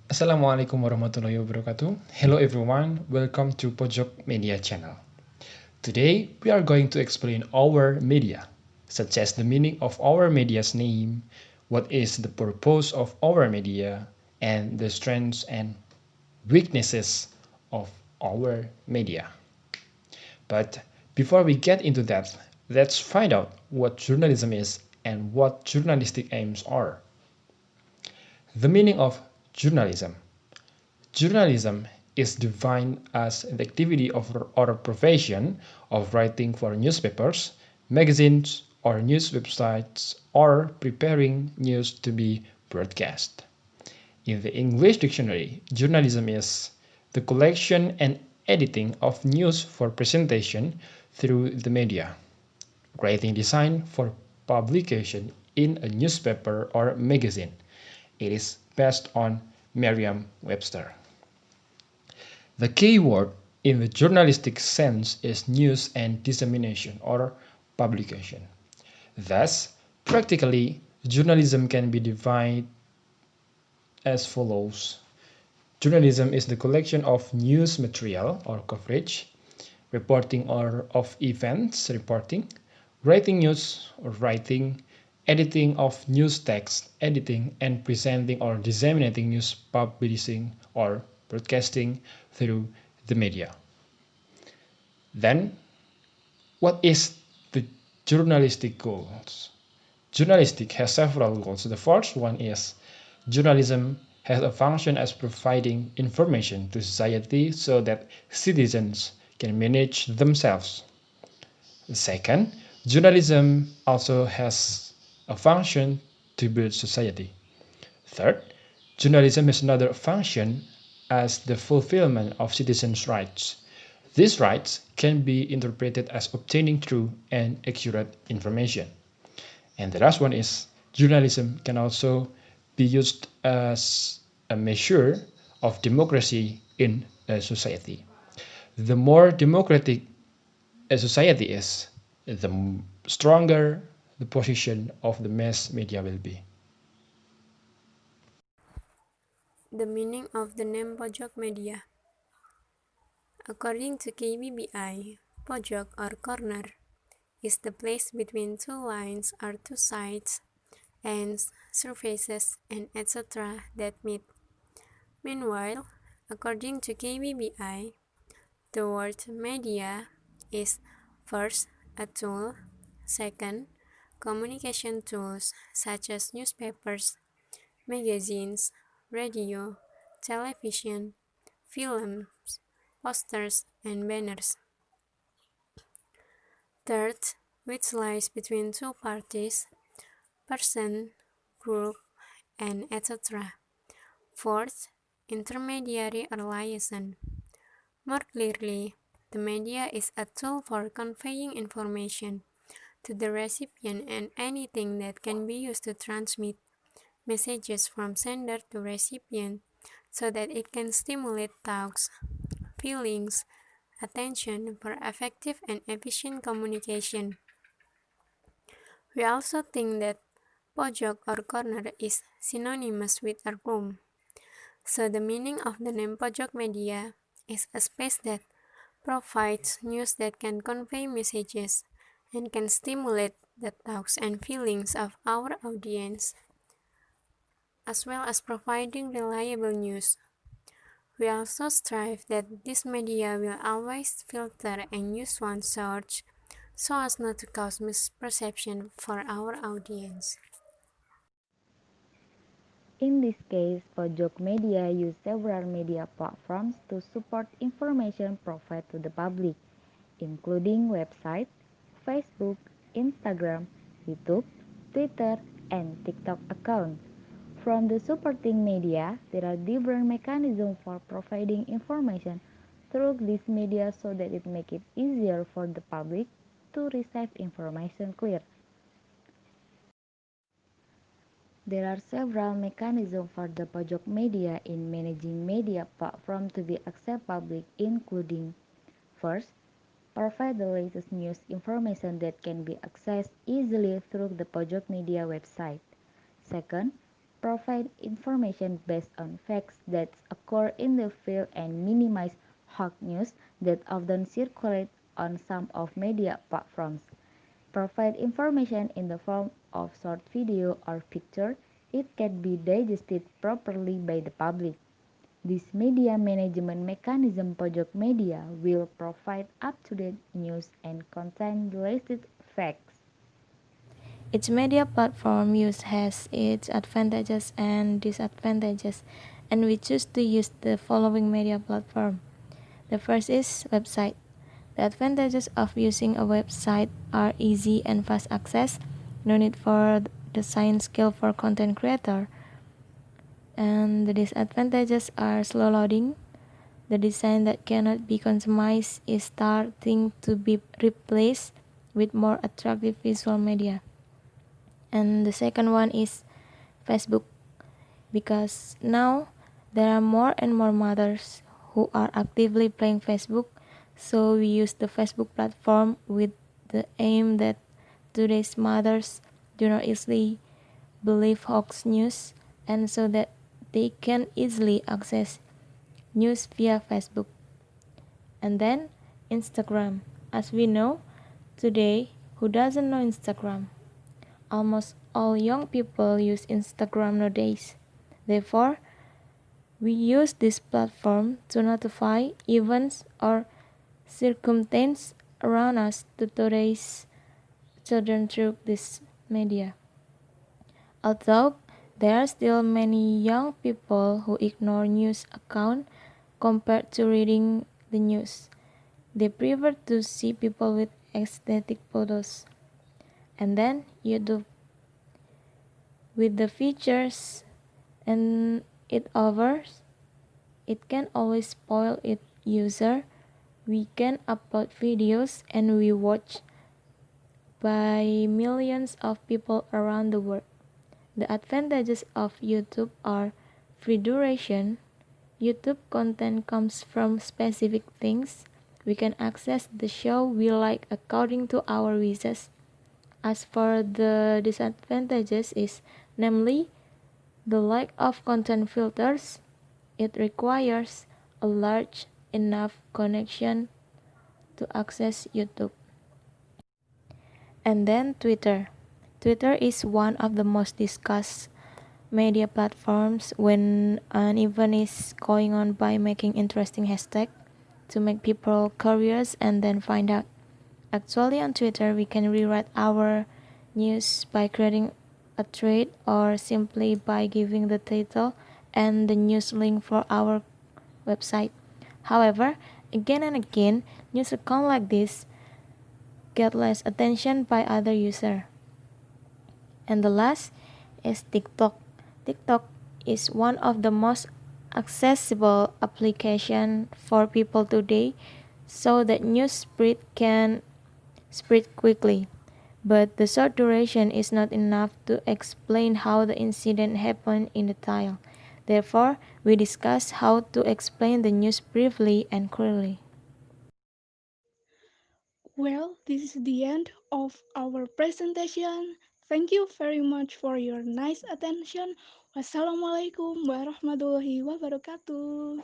Assalamualaikum warahmatullahi wabarakatuh. Hello everyone, welcome to Pojok Media channel. Today we are going to explain our media, such as the meaning of our media's name, what is the purpose of our media, and the strengths and weaknesses of our media. But before we get into that, let's find out what journalism is and what journalistic aims are. The meaning of journalism. Journalism is defined as the activity of or profession of writing for newspapers, magazines, or news websites, or preparing news to be broadcast. In the English dictionary, journalism is the collection and editing of news for presentation through the media, writing design for publication in a newspaper or magazine. It is based on Merriam-Webster. The key word in the journalistic sense is news and dissemination or publication. Thus, practically, journalism can be defined as follows. Journalism is the collection of news material or coverage, reporting or of events reporting, writing news or writing, editing of news text, editing and presenting or disseminating news publishing or broadcasting through the media. Then, what is the journalistic goals? Journalistic has several goals. The first one is journalism has a function as providing information to society so that citizens can manage themselves. Second, journalism also has a function to build society. Third, journalism has another function as the fulfillment of citizens' rights. These rights can be interpreted as obtaining true and accurate information. And the last one is journalism can also be used as a measure of democracy in a society. The more democratic a society is, the stronger the position of the mass media will be. The meaning of the name Pojok Media. According to KBBI, pojok or corner is the place between two lines or two sides, ends, surfaces, and etc. that meet. Meanwhile, according to KBBI, the word media is first a tool, second, communication tools such as newspapers, magazines, radio, television, films, posters, and banners. Third, which lies between two parties, person, group, and etc. Fourth, intermediary or liaison. More clearly, the media is a tool for conveying information to the recipient and anything that can be used to transmit messages from sender to recipient so that it can stimulate thoughts, feelings, attention for effective and efficient communication. We also think that pojok or corner is synonymous with a room. So the meaning of the name Pojok Media is a space that provides news that can convey messages and can stimulate the thoughts and feelings of our audience, as well as providing reliable news. We also strive that this media will always filter and use one source so as not to cause misperception for our audience. In this case, Pojok Media use several media platforms to support information provided to the public, including website, Facebook, Instagram, YouTube, Twitter, and TikTok accounts. From the supporting media, there are different mechanisms for providing information through this media so that it makes it easier for the public to receive information clear. There are several mechanisms for the pojok media in managing media platform to be accessible public, including first, provide the latest news information that can be accessed easily through the pojok media website. Second, provide information based on facts that occur in the field and minimize hot news that often circulate on some of media platforms. Provide information in the form of short video or picture. It can be digested properly by the public. This media management mechanism Pojok Media will provide up-to-date news and content related facts. Each media platform use has its advantages and disadvantages, and we choose to use the following media platform. The first is website. The advantages of using a website are easy and fast access, no need for design skill for content creator, and the disadvantages are slow loading. The design that cannot be customized is starting to be replaced with more attractive visual media. And the second one is Facebook, because now there are more and more mothers who are actively playing Facebook, so we use the Facebook platform with the aim that today's mothers do not easily believe hoax news, and so that they can easily access news via Facebook. And then Instagram. As we know, today, who doesn't know Instagram? Almost all young people use Instagram nowadays. Therefore, we use this platform to notify events or circumstances around us to today's children through this media. Although there are still many young people who ignore news accounts compared to reading the news. They prefer to see people with aesthetic photos. And then YouTube, with the features and it offers, it can always spoil its user. We can upload videos and we watch by millions of people around the world. The advantages of YouTube are free duration. YouTube content comes from specific things. We can access the show we like according to our wishes. As for the disadvantages is namely the lack of content filters. It requires a large enough connection to access YouTube. And then Twitter. Twitter is one of the most discussed media platforms when an event is going on by making interesting hashtag to make people curious and then find out. Actually on Twitter we can rewrite our news by creating a thread or simply by giving the title and the news link for our website. However, again and again, news accounts like this get less attention by other users. And the last is TikTok. TikTok is one of the most accessible application for people today, so that news spread can spread quickly. But the short duration is not enough to explain how the incident happened in detail. Therefore, we discuss how to explain the news briefly and clearly. Well, this is the end of our presentation. Thank you very much for your nice attention. Wassalamualaikum warahmatullahi wabarakatuh.